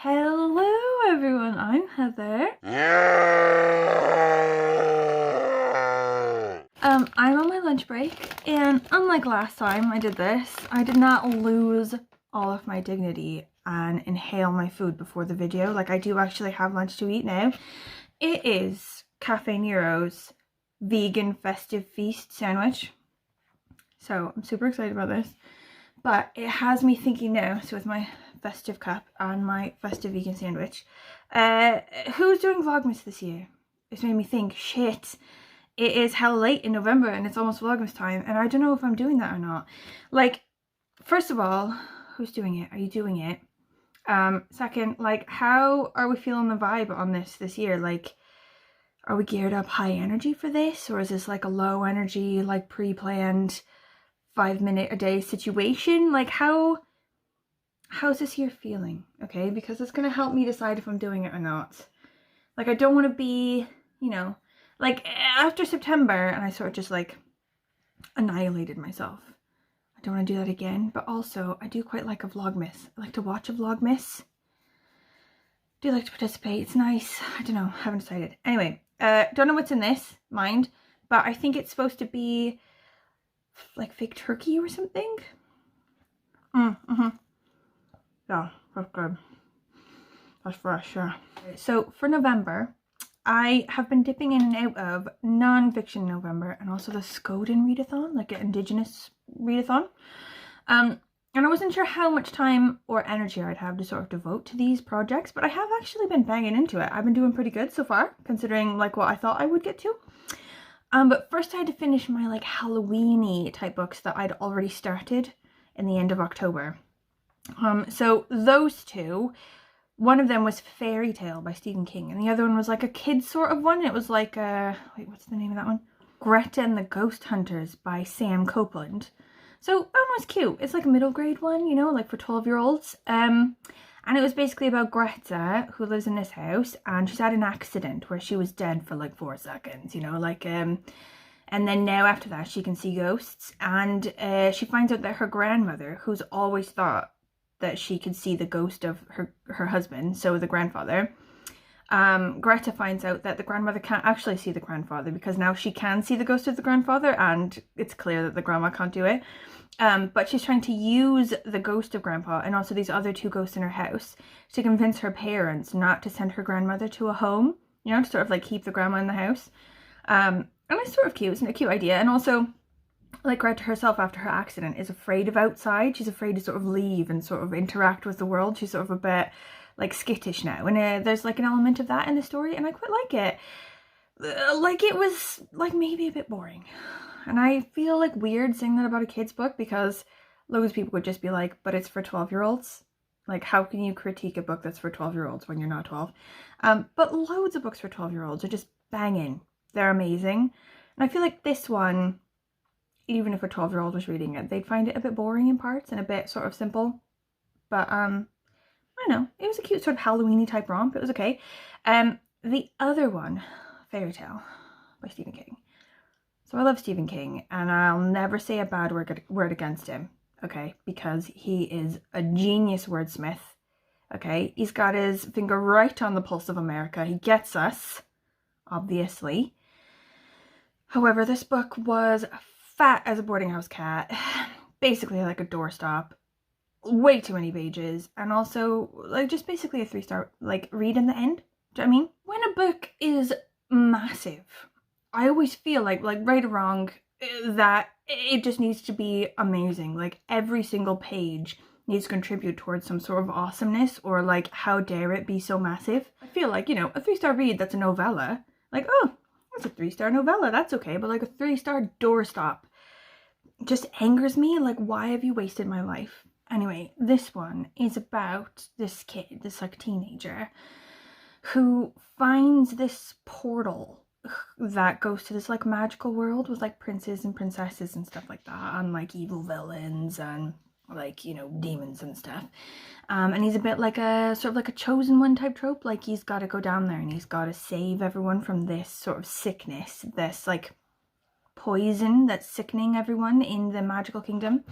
Hello everyone, I'm Heather. I'm on my lunch break, and unlike last time I did this, I did not lose all of my dignity and inhale my food before the video. Like, I do actually have lunch to eat now. It is Cafe Nero's vegan festive feast sandwich. So I'm super excited about this. But it has me thinking now, so with my festive cup and my festive vegan sandwich, who's doing Vlogmas this year? It's made me think, shit, it is hell late in November and it's almost Vlogmas time, and I don't know if I'm doing that or not. Like, first of all, who's doing it? Are you doing it? Second, like, how are we feeling the vibe on this year? Like, are we geared up high energy for this, or is this like a low energy, like pre-planned 5-minute a day situation? Like, how's this year feeling? Okay, because it's gonna help me decide if I'm doing it or not. Like, I don't want to be, you know, like after September and I sort of just like annihilated myself. I don't want to do that again. But also, I do quite like a Vlogmas. I like to watch a Vlogmas. Do like to participate. It's nice. I don't know, haven't decided. Anyway, don't know what's in this, mind, but I think it's supposed to be like fake turkey or something. Yeah, that's good. That's fresh, yeah. So for November, I have been dipping in and out of Nonfiction November and also the Skoden readathon, like an Indigenous readathon. And I wasn't sure how much time or energy I'd have to sort of devote to these projects, but I have actually been banging into it. I've been doing pretty good so far, considering like what I thought I would get to. But first I had to finish my like Halloween-y type books that I'd already started in the end of October. So those two, one of them was Fairy Tale by Stephen King, and the other one was like a kid's sort of one. It was like, wait, what's the name of that one? Greta and the Ghost Hunters by Sam Copeland. So that one was cute. It's like a middle grade one, you know, like for 12-year-olds. And it was basically about Greta, who lives in this house, and she's had an accident where she was dead for like 4 seconds, you know, like, and then now after that she can see ghosts, and she finds out that her grandmother, who's always thought that she could see the ghost of her husband, so the grandfather, Greta finds out that the grandmother can't actually see the grandfather, because now she can see the ghost of the grandfather, and it's clear that the grandma can't do it. But she's trying to use the ghost of grandpa and also these other 2 ghosts in her house to convince her parents not to send her grandmother to a home, you know, to sort of like keep the grandma in the house. And it's sort of cute. It's a cute idea. And also, like, Greta herself after her accident is afraid of outside. She's afraid to sort of leave and sort of interact with the world. She's sort of a bit like skittish now, and there's like an element of that in the story, and I quite like it. Like, it was like maybe a bit boring, and I feel like weird saying that about a kid's book, because loads of people would just be like, but it's for 12-year-olds. Like, how can you critique a book that's for 12-year-olds when you're not 12? But loads of books for 12-year-olds are just banging. They're amazing, and I feel like this one, even if a 12-year-old was reading it, they'd find it a bit boring in parts and a bit sort of simple. But I don't know, it was a cute sort of Halloween-y type romp. It was okay. The other one, Fairy Tale by Stephen King. So I love Stephen King, and I'll never say a bad word against him, okay? Because he is a genius wordsmith, okay? He's got his finger right on the pulse of America. He gets us, obviously. However, this book was fat as a boarding house cat, basically like a doorstop, way too many pages, and also like just basically a 3-star like read in the end. Do you know what I mean? When a book is massive, I always feel like right or wrong, that it just needs to be amazing. Like, every single page needs to contribute towards some sort of awesomeness, or like, how dare it be so massive. I feel like, you know, a 3-star read that's a novella, like, oh, it's a 3-star novella, that's okay, but like a 3-star doorstop just angers me. Like, why have you wasted my life? Anyway, this one is about this kid, this like teenager, who finds this portal that goes to this like magical world with like princes and princesses and stuff like that, and like evil villains and like, you know, demons and stuff. And he's a bit like a sort of like a chosen one type trope. Like, he's got to go down there and he's got to save everyone from this sort of sickness, this like poison that's sickening everyone in the magical kingdom.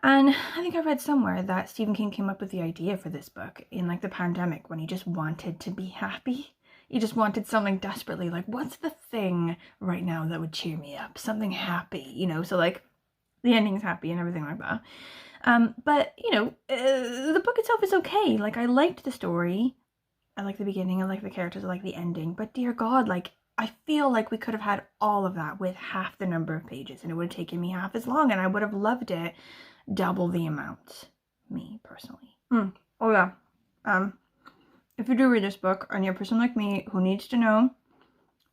And I think I read somewhere that Stephen King came up with the idea for this book in like the pandemic when he just wanted to be happy. He just wanted something desperately, like, what's the thing right now that would cheer me up? Something happy, you know? So like the ending's happy and everything like that. But you know, the book itself is okay. Like, I liked the story. I like the beginning, I like the characters, I like the ending. But dear God, like, I feel like we could have had all of that with half the number of pages and it would have taken me half as long and I would have loved it double the amount. Me, personally. Oh yeah. If you do read this book and you're a person like me who needs to know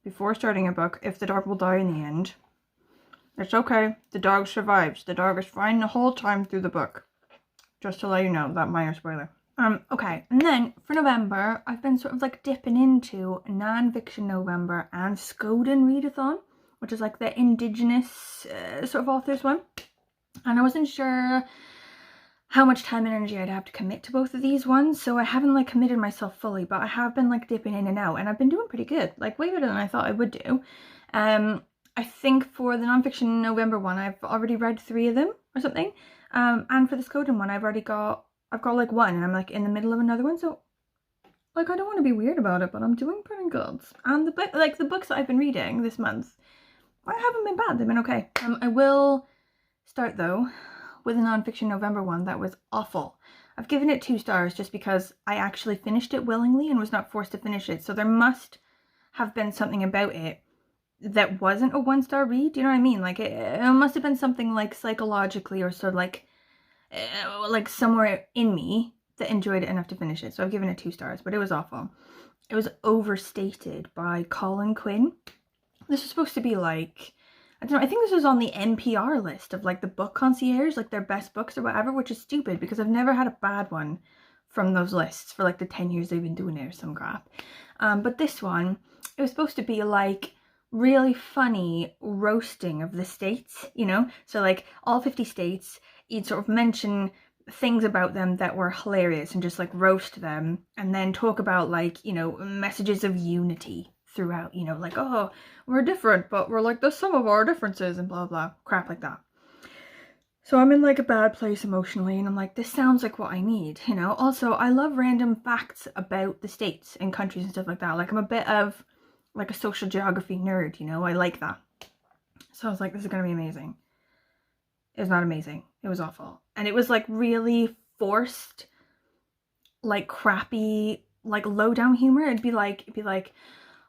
before starting a book if the dog will die in the end, it's okay. The dog survives. The dog is fine the whole time through the book. Just to let you know, that minor spoiler. Okay, and then for November, I've been sort of like dipping into Nonfiction November and Skoden Readathon, which is like the Indigenous sort of authors one. And I wasn't sure how much time and energy I'd have to commit to both of these ones, so I haven't like committed myself fully, but I have been like dipping in and out, and I've been doing pretty good, like way better than I thought I would do. I think for the Nonfiction November one, I've already read 3 of them or something, and for the Skoden one, I've got like 1, and I'm like in the middle of another one, so like I don't want to be weird about it, but I'm doing pretty good. And the books that I've been reading this month, I haven't been bad, they've been okay. I will start though with a Nonfiction November one that was awful. I've given it 2 stars just because I actually finished it willingly and was not forced to finish it, so there must have been something about it that wasn't a 1-star read. Do you know what I mean? Like it must have been something like psychologically or sort of like somewhere in me that enjoyed it enough to finish it. So I've given it 2 stars, but it was awful. It was overstated by Colin Quinn. This was supposed to be like, I don't know, I think this was on the NPR list of like the book concierge, like their best books or whatever, which is stupid because I've never had a bad one from those lists for like the 10 years they've been doing it or some crap. But this one, it was supposed to be like really funny roasting of the states, you know? So like all 50 states, you'd sort of mention things about them that were hilarious and just like roast them and then talk about like, you know, messages of unity throughout, you know, like, oh, we're different, but we're like the sum of our differences and blah, blah, crap like that. So I'm in like a bad place emotionally and I'm like, this sounds like what I need, you know? Also, I love random facts about the states and countries and stuff like that. Like I'm a bit of like a social geography nerd, you know? I like that. So I was like, this is going to be amazing. It was not amazing. It was awful. And it was like really forced, like crappy, like low down humor. It'd be like,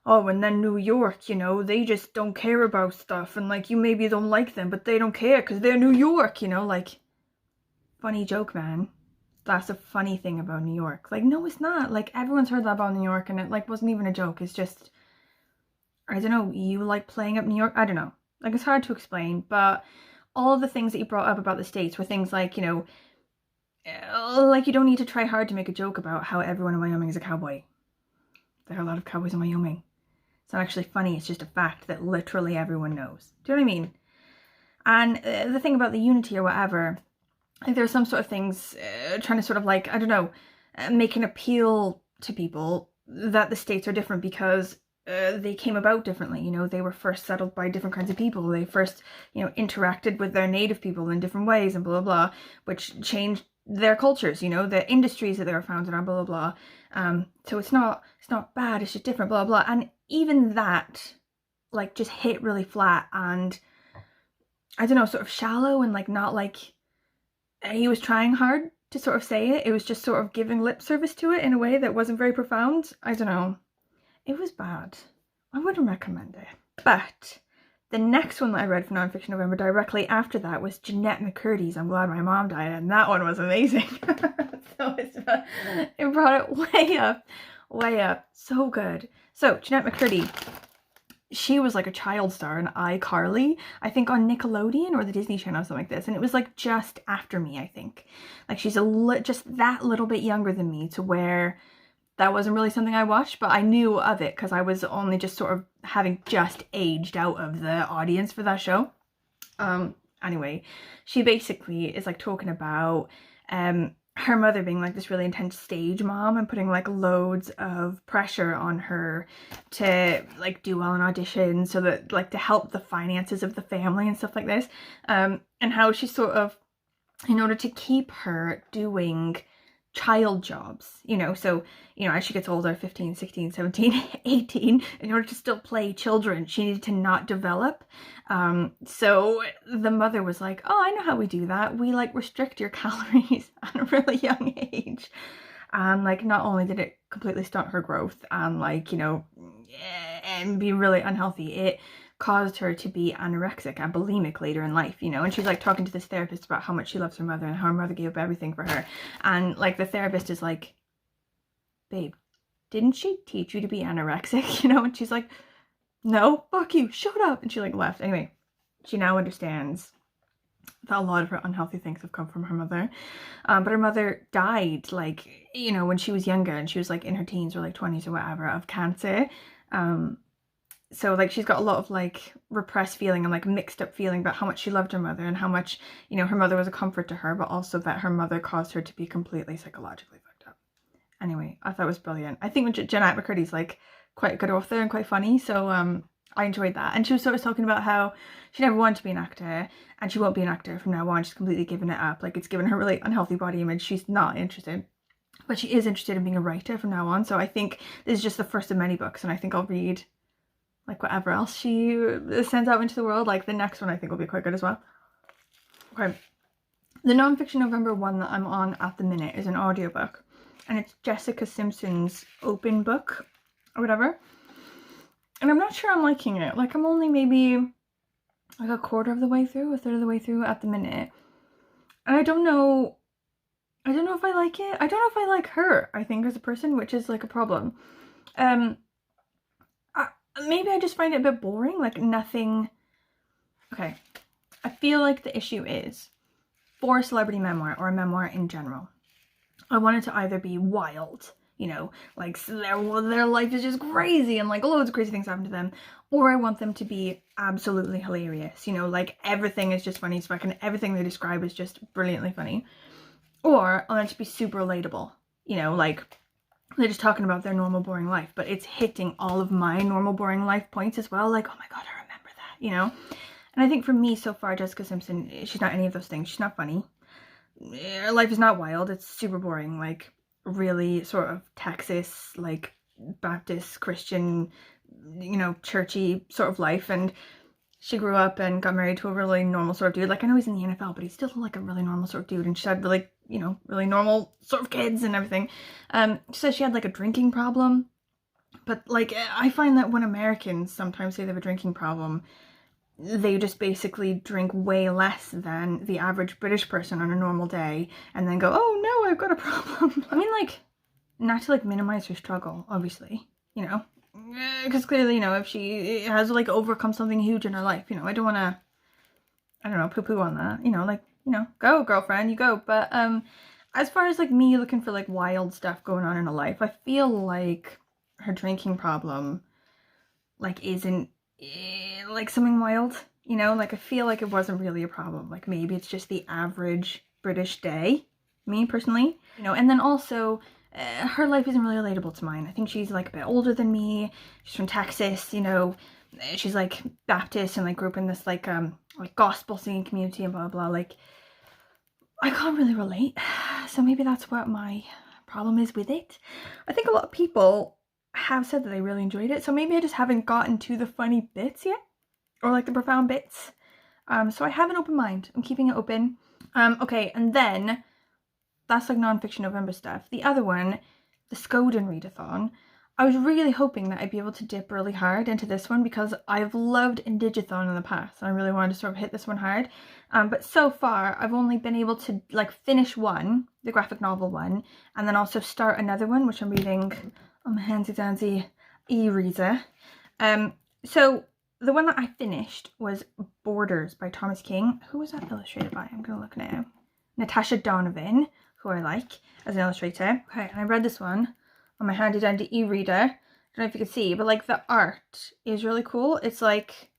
oh, and then New York, you know, they just don't care about stuff. And like, you maybe don't like them, but they don't care because they're New York, you know, like, funny joke, man. That's a funny thing about New York. Like, no, it's not. Like, everyone's heard that about New York and it like wasn't even a joke. It's just, I don't know, you like playing up New York? I don't know. Like, it's hard to explain, but all of the things that you brought up about the states were things like, you know, like you don't need to try hard to make a joke about how everyone in Wyoming is a cowboy. There are a lot of cowboys in Wyoming. It's not actually funny, it's just a fact that literally everyone knows. Do you know what I mean? And the thing about the unity or whatever, like there's some sort of things trying to sort of like, I don't know, make an appeal to people that the states are different because they came about differently, you know, they were first settled by different kinds of people. They first, you know, interacted with their native people in different ways and blah, blah, blah, which changed their cultures, you know, the industries that they were founded on, blah, blah, blah. So it's not bad, it's just different, blah, blah. And even that, like, just hit really flat and, I don't know, sort of shallow and, like, not like he was trying hard to sort of say it. It was just sort of giving lip service to it in a way that wasn't very profound. I don't know. It was bad. I wouldn't recommend it. But the next one that I read for Nonfiction November directly after that was Jennette McCurdy's I'm Glad My Mom Died, and that one was amazing. So it brought it way up. So good. So Jennette McCurdy, she was like a child star in iCarly, I think on Nickelodeon or the Disney Channel or something like this, and it was like just after me, I think. Like she's just that little bit younger than me to where that wasn't really something I watched, but I knew of it because I was only just sort of having just aged out of the audience for that show. Anyway, she basically is like talking about her mother being like this really intense stage mom and putting like loads of pressure on her to like do well in auditions so that like to help the finances of the family and stuff like this. And how she sort of in order to keep her doing child jobs, you know, so, you know, as she gets older, 15, 16, 17, 18, in order to still play children, she needed to not develop. So the mother was like, oh, I know how we do that. We like restrict your calories at a really young age. And like, not only did it completely stunt her growth and like, you know, and be really unhealthy, it caused her to be anorexic and bulimic later in life, you know, and she's like talking to this therapist about how much she loves her mother and how her mother gave up everything for her. And like the therapist is like, babe, didn't she teach you to be anorexic? You know, and she's like, no, fuck you, shut up. And she like left. Anyway, she now understands that a lot of her unhealthy things have come from her mother. But her mother died like, you know, when she was younger, and she was like in her teens or like 20s or whatever, of cancer. So like she's got a lot of like repressed feeling and like mixed up feeling about how much she loved her mother and how much, you know, her mother was a comfort to her, but also that her mother caused her to be completely psychologically fucked up. Anyway, I thought it was brilliant. I think Jennette McCurdy's like quite a good author and quite funny, so I enjoyed that. And she was sort of talking about how she never wanted to be an actor, and she won't be an actor from now on. She's completely given it up. Like, it's given her really unhealthy body image. She's not interested, but she is interested in being a writer from now on. So I think this is just the first of many books, and I think I'll read like whatever else she sends out into the world. Like the next one I think will be quite good as well. Okay, the Nonfiction November one that I'm on at the minute is an audiobook, and it's Jessica Simpson's Open book or whatever. And I'm not sure I'm liking it. Like, I'm only maybe like a quarter of the way through, a third of the way through at the minute. And I don't know if I like it. I don't know if I like her, I think, as a person, which is like a problem. Maybe I just find it a bit boring, like nothing. Okay, I feel like the issue is, for a celebrity memoir or a memoir in general, I want it to either be wild, you know, like their life is just crazy and like loads of crazy things happen to them, or I want them to be absolutely hilarious, you know, like everything is just funny as fuck and everything they describe is just brilliantly funny, or I want it to be super relatable, you know, like they're just talking about their normal boring life, but it's hitting all of my normal boring life points as well, like, oh my god, I remember that, you know. And I think for me so far, Jessica Simpson, she's not any of those things. She's not funny, her life is not wild, it's super boring, like really sort of Texas, like Baptist Christian, you know, churchy sort of life. And she grew up and got married to a really normal sort of dude. Like, I know he's in the NFL, but he's still like a really normal sort of dude, and she had really, you know, really normal sort of kids and everything. She says she had like a drinking problem, but like I find that when Americans sometimes say they have a drinking problem, they just basically drink way less than the average British person on a normal day, and then go, oh no, I've got a problem. I mean, like, not to like minimize her struggle, obviously, you know, because clearly, you know, if she has like overcome something huge in her life, you know, I don't want to, I don't know, poo-poo on that, you know, like, you know, go girlfriend, you go. But as far as like me looking for like wild stuff going on in her life, I feel like her drinking problem like isn't like something wild, you know, like I feel like it wasn't really a problem. Like maybe it's just the average British day, me personally, you know. And then also her life isn't really relatable to mine. I think she's like a bit older than me. She's from Texas, you know, she's like Baptist and like grew up in this like gospel singing community and blah blah. Like I can't really relate, so maybe that's what my problem is with it. I think a lot of people have said that they really enjoyed it, so maybe I just haven't gotten to the funny bits yet, or like the profound bits. So I have an open mind. I'm keeping it open. Okay, and then that's like Nonfiction November stuff. The other one, the Skoden readathon, I was really hoping that I'd be able to dip really hard into this one, because I've loved Indigithon in the past and I really wanted to sort of hit this one hard. But so far I've only been able to like finish one, the graphic novel one, and then also start another one, which I'm reading on my handsy dancy e-reader. So the one that I finished was Borders by Thomas King. Who was that illustrated by? I'm gonna look now. Natasha Donovan, who I like as an illustrator. Okay, and I read this one on my handy dandy e-reader. I don't know if you can see, but like the art is really cool. It's like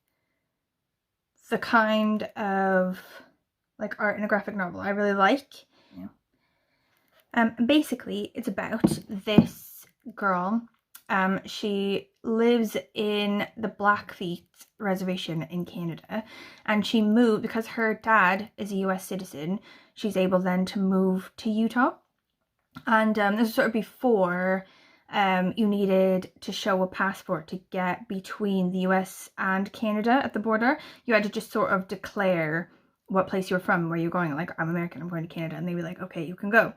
the kind of like art in a graphic novel I really like. Basically it's about this girl. She lives in the Blackfeet reservation in Canada, and she moved because her dad is a US citizen. She's able then to move to Utah, and this is sort of before you needed to show a passport to get between the US and Canada at the border. You had to just sort of declare what place you were from, where you're going, like, I'm American, I'm going to Canada, and they'd be like, okay, you can go.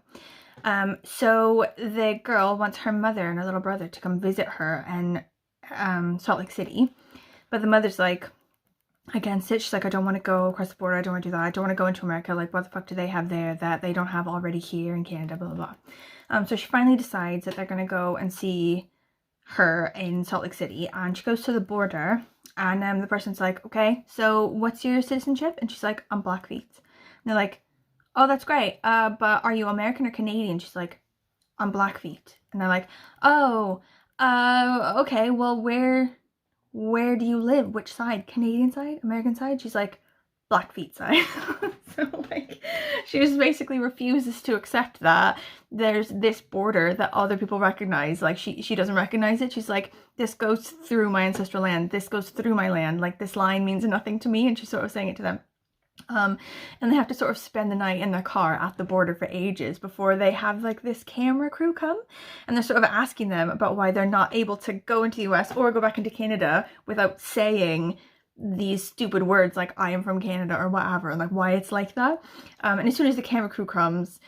So the girl wants her mother and her little brother to come visit her in Salt Lake City, but the mother's like against it. She's like, I don't want to go across the border, I don't want to do that, I don't want to go into America, like what the fuck do they have there that they don't have already here in Canada, blah blah blah. So she finally decides that they're gonna go and see her in Salt Lake City, and she goes to the border, and the person's like, okay, so what's your citizenship? And she's like, I'm Blackfeet. And they're like, oh, that's great, but are you American or Canadian? She's like, I'm Blackfeet. And they're like, oh, okay, well, where do you live? Which side? Canadian side? American side? She's like, Blackfeet side. So, like, she just basically refuses to accept that there's this border that other people recognize. Like, she doesn't recognize it. She's like, this goes through my ancestral land. This goes through my land. Like, this line means nothing to me. And she's sort of saying it to them. And they have to sort of spend the night in their car at the border for ages before they have like this camera crew come, and they're sort of asking them about why they're not able to go into the US or go back into Canada without saying these stupid words like I am from Canada or whatever, and like why it's like that. And as soon as the camera crew comes,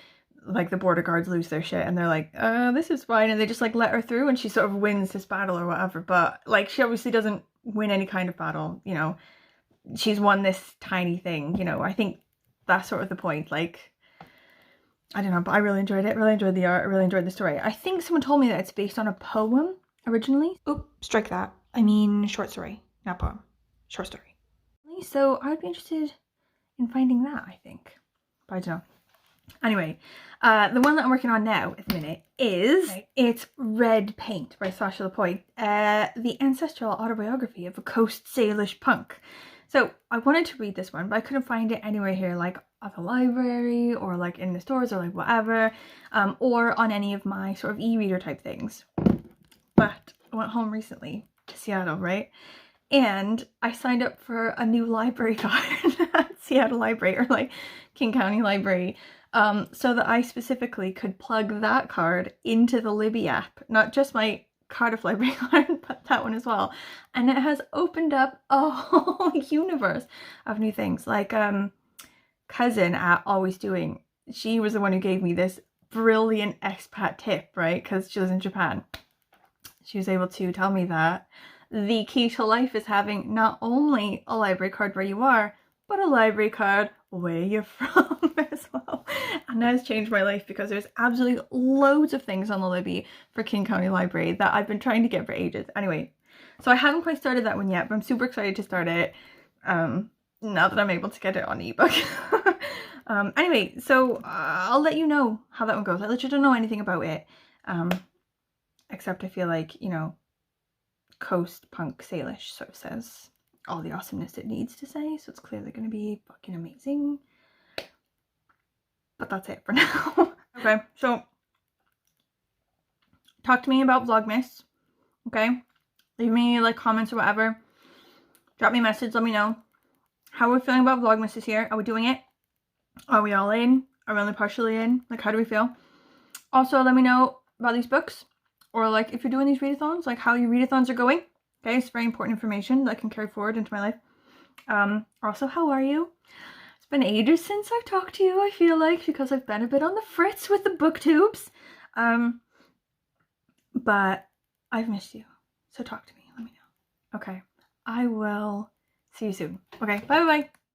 like the border guards lose their shit and they're like, this is fine, and they just like let her through, and she sort of wins this battle or whatever. But like, she obviously doesn't win any kind of battle, you know. She's won this tiny thing, you know. I think that's sort of the point. Like, I don't know, but I really enjoyed it. Really enjoyed the art. I really enjoyed the story. I think someone told me that it's based on a poem originally. Oh, strike that. I mean, short story, not poem. Short story. So I'd be interested in finding that, I think. But I don't know. Anyway, the one that I'm working on now at the minute is, it's Red Paint by Sasha LaPointe, the ancestral autobiography of a Coast Salish punk. So I wanted to read this one, but I couldn't find it anywhere here, like at the library or like in the stores or like whatever, or on any of my sort of e-reader type things. But I went home recently to Seattle, right? And I signed up for a new library card at Seattle Library, or like King County Library, so that I specifically could plug that card into the Libby app, not just my Cardiff Library card, but that one as well. And it has opened up a whole universe of new things. Like cousin at Always Doing, she was the one who gave me this brilliant expat tip, right? Because she was in Japan. She was able to tell me that the key to life is having not only a library card where you are, but a library card where you're from as well. And that has changed my life, because there's absolutely loads of things on the Libby for King County Library that I've been trying to get for ages. Anyway, so I haven't quite started that one yet, but I'm super excited to start it now that I'm able to get it on ebook. Anyway, so I'll let you know how that one goes. I literally don't know anything about it, except I feel like, you know, Coast Punk Salish sort of says all the awesomeness it needs to say, so it's clearly going to be fucking amazing. But that's it for now. Okay, so talk to me about Vlogmas, okay? Leave me like comments or whatever. Drop me a message, let me know. How are we feeling about Vlogmas this year? Are we doing it? Are we all in? Are we only partially in? Like, how do we feel? Also, let me know about these books, or like if you're doing these readathons, like how your readathons are going. Okay, it's very important information that I can carry forward into my life. Also, how are you? It's been ages since I've talked to you, I feel like, because I've been a bit on the fritz with the booktubes. But I've missed you. So talk to me, let me know. Okay, I will see you soon. Okay, bye bye.